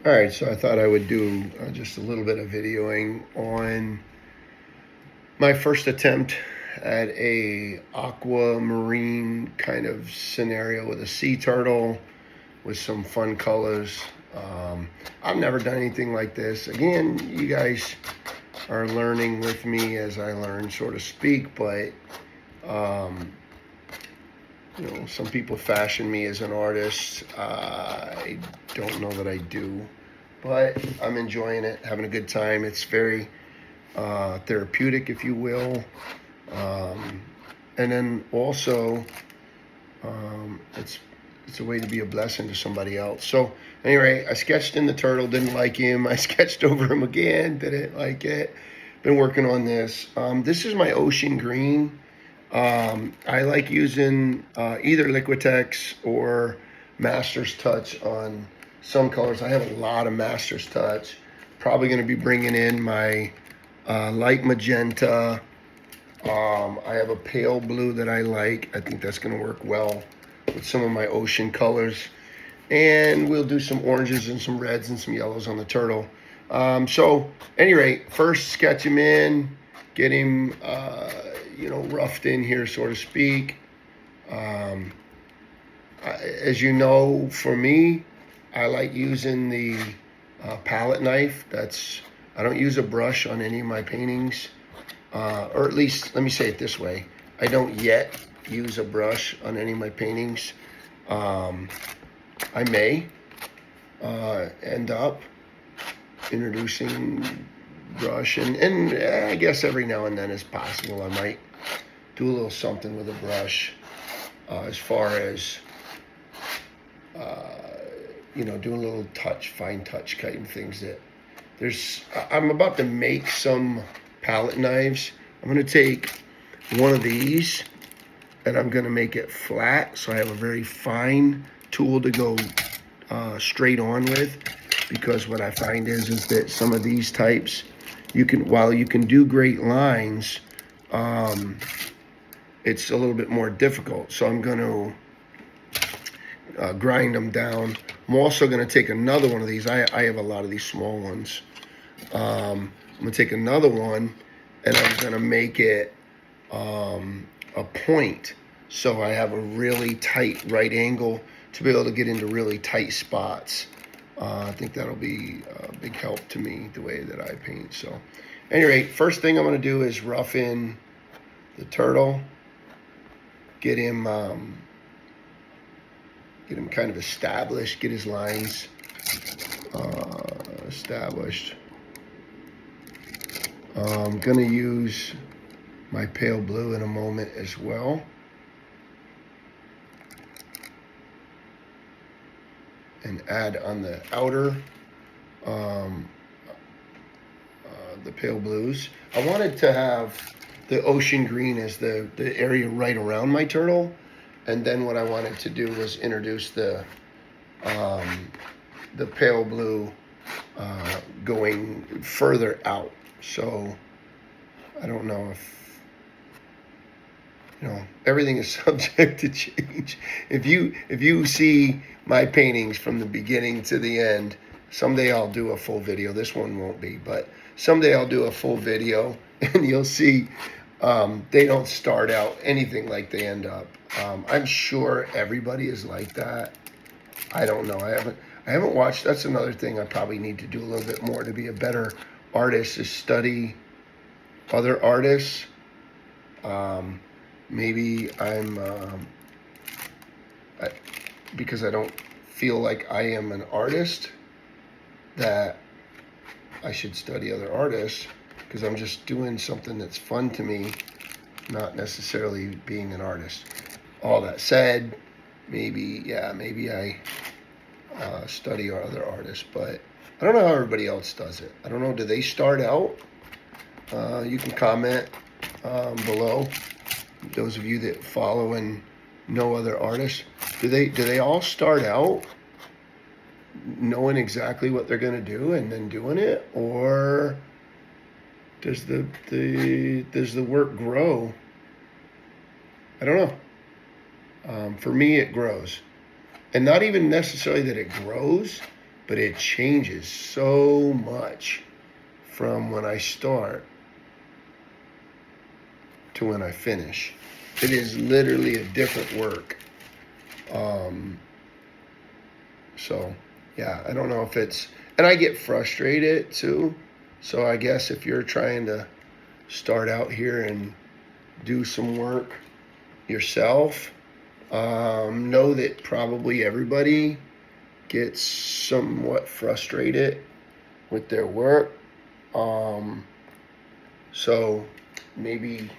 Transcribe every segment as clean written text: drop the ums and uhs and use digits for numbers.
All right, so I thought I would do just a little bit of videoing on my first attempt at a aquamarine kind of scenario with a sea turtle with some fun colors. I've never done anything like this. Again, you guys are learning with me as I learn, so to speak, but some people fashion me as an artist. I don't know that I do, but I'm enjoying it, having a good time. It's very therapeutic, if you will. And then also, it's a way to be a blessing to somebody else. So anyway, I sketched in the turtle, didn't like him. I sketched over him again, didn't like it. Been working on this. This is my ocean green. I like using either Liquitex or Master's Touch on some colors. I have a lot of Master's Touch. Probably going to be bringing in my light magenta. I have a pale blue that I like. I think that's going to work well with some of my ocean colors. And we'll do some oranges and some reds and some yellows on the turtle. So, any rate, first sketch him in, get him, roughed in here, so to speak. As you know, for me, I like using the palette knife. I don't use a brush on any of my paintings, or at least, let me say it this way. I don't yet use a brush on any of my paintings. I may end up introducing brush, and I guess every now and then is possible. I might do a little something with a brush as far as doing a little fine touch kind of things. I'm about to make some palette knives. I'm going to take one of these and I'm going to make it flat, so I have a very fine tool to go straight on with, because what I find is that some of these types, while you can do great lines, it's a little bit more difficult. So I'm going to grind them down. I'm also going to take another one of these. I have a lot of these small ones. I'm going to take another one and I'm going to make it a point. So I have a really tight right angle to be able to get into really tight spots. I think that'll be a big help to me, the way that I paint. So, at any rate, first thing I'm going to do is rough in the turtle, get him kind of established, get his lines established. I'm going to use my pale blue in a moment as well. And add on the outer the pale blues. I wanted to have the ocean green as the area right around my turtle, and then what I wanted to do was introduce the pale blue going further out. So I don't know if everything is subject to change. If you see my paintings from the beginning to the end, someday I'll do a full video. This one won't be, but someday I'll do a full video, and you'll see they don't start out anything like they end up. I'm sure everybody is like that. I don't know. I haven't watched. That's another thing I probably need to do a little bit more to be a better artist, is study other artists. Maybe because I don't feel like I am an artist, that I should study other artists, because I'm just doing something that's fun to me, not necessarily being an artist. All that said, maybe I study other artists, but I don't know how everybody else does it. I don't know. Do they start out? You can comment below. Those of you that follow and know other artists, do they all start out knowing exactly what they're going to do and then doing it, or does the work grow? I don't know. For me, it grows, and not even necessarily that it grows. but it changes so much from when I start to when I finish. It is literally a different work. So yeah, I don't know if it's, and I get frustrated too. So I guess if you're trying to start out here and do some work yourself, know that probably everybody gets somewhat frustrated with their work. So maybe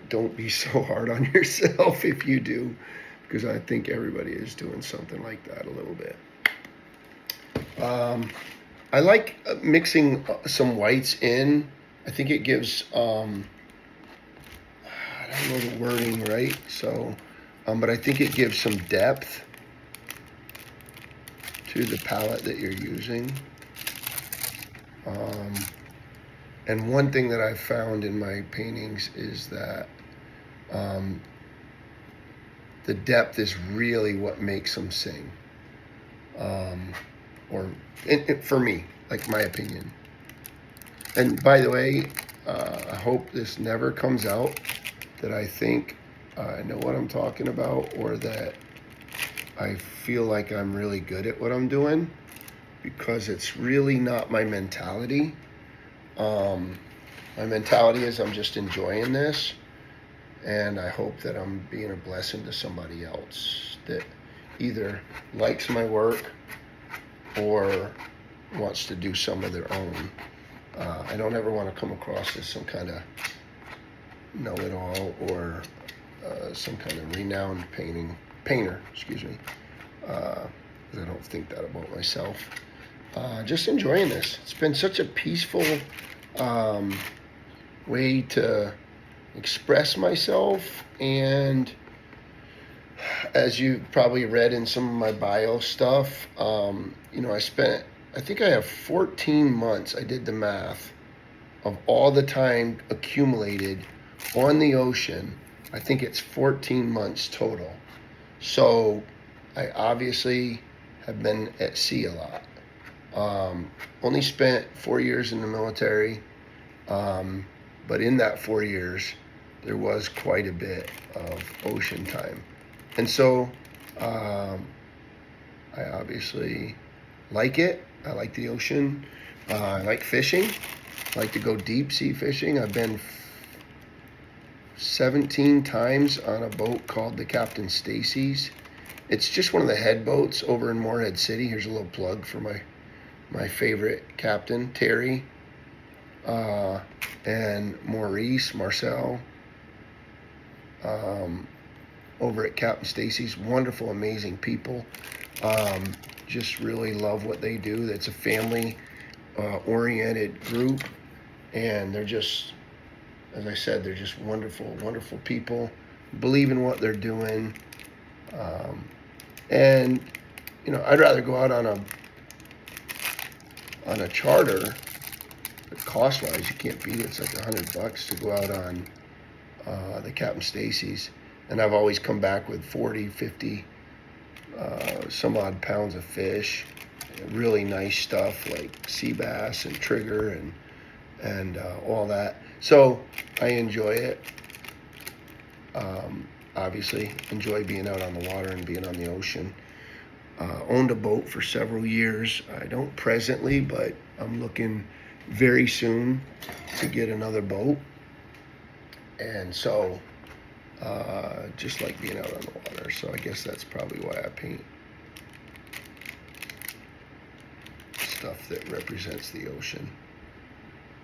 don't be so hard on yourself if you do, because I think everybody is doing something like that a little bit. I like mixing some whites in. I think it gives, I don't know the wording right, so, but I think it gives some depth to the palette that you're using. And one thing that I've found in my paintings is that the depth is really what makes them sing. For me, like my opinion. And by the way, I hope this never comes out that I think I know what I'm talking about, or that I feel like I'm really good at what I'm doing, because it's really not my mentality. My mentality is I'm just enjoying this, and I hope that I'm being a blessing to somebody else that either likes my work or wants to do some of their own. I don't ever want to come across as some kind of know-it-all or some kind of renowned painter, excuse me. I don't think that about myself. Just enjoying this. It's been such a peaceful way to express myself, and as you probably read in some of my bio stuff, I think I have 14 months, I did the math, of all the time accumulated on the ocean. I think it's 14 months total. So I obviously have been at sea a lot. Only spent 4 years in the military, but in that 4 years, there was quite a bit of ocean time. And so I obviously like it. I like the ocean. I like fishing. I like to go deep sea fishing. I've been 17 times on a boat called the Captain Stacy's. It's just one of the head boats over in Morehead City. Here's a little plug for my favorite captain, Terry, and Marcel, over at Captain Stacy's. Wonderful, amazing people. Just really love what they do. It's a family oriented group, and they're just, as I said, they're just wonderful, wonderful people, believe in what they're doing. And I'd rather go out on a charter, but cost wise you can't beat it. It's like $100 to go out on the Captain Stacy's, and I've always come back with 40, 50 some odd pounds of fish, really nice stuff like sea bass and trigger and all that. So I enjoy it. Obviously enjoy being out on the water and being on the ocean. Owned a boat for several years. I don't presently, but I'm looking very soon to get another boat. And so just like being out on the water. So I guess that's probably why I paint stuff that represents the ocean.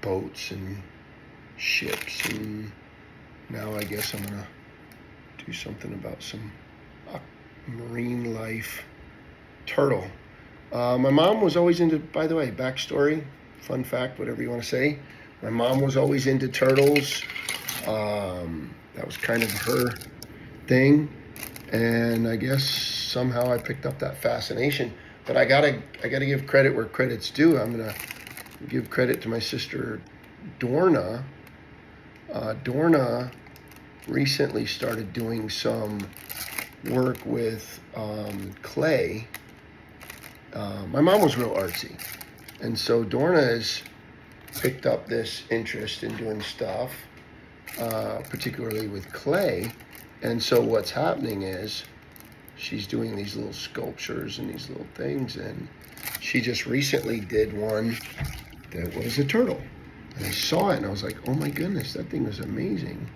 Boats and ships, and now I guess I'm gonna do something about some marine life. Turtle. My mom was always into, by the way, backstory, fun fact, whatever you want to say. My mom was always into turtles. That was kind of her thing, and I guess somehow I picked up that fascination. But I gotta give credit where credit's due. I'm gonna give credit to my sister Dorna. Dorna recently started doing some work with clay, my mom was real artsy. And so Dorna has picked up this interest in doing stuff, particularly with clay. And so what's happening is she's doing these little sculptures and these little things. And she just recently did one that was a turtle. And I saw it and I was like, oh my goodness, that thing was amazing.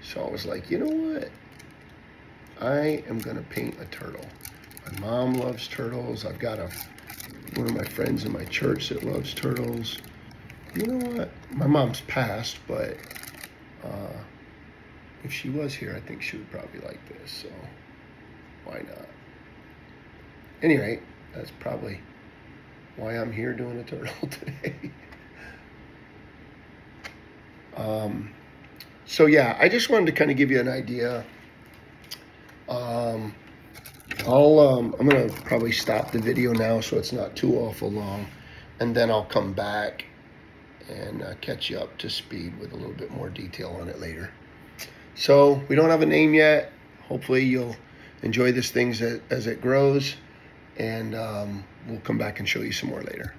So I was like, you know what? I am gonna paint a turtle. My mom loves turtles. I've got one of my friends in my church that loves turtles. You know what? My mom's passed, but if she was here, I think she would probably like this, so why not? Anyway, that's probably why I'm here doing a turtle today. So yeah, I just wanted to kind of give you an idea. I'm gonna probably stop the video now so it's not too awful long, and then I'll come back and catch you up to speed with a little bit more detail on it later. So we don't have a name yet. Hopefully you'll enjoy this thing as it grows, and we'll come back and show you some more later.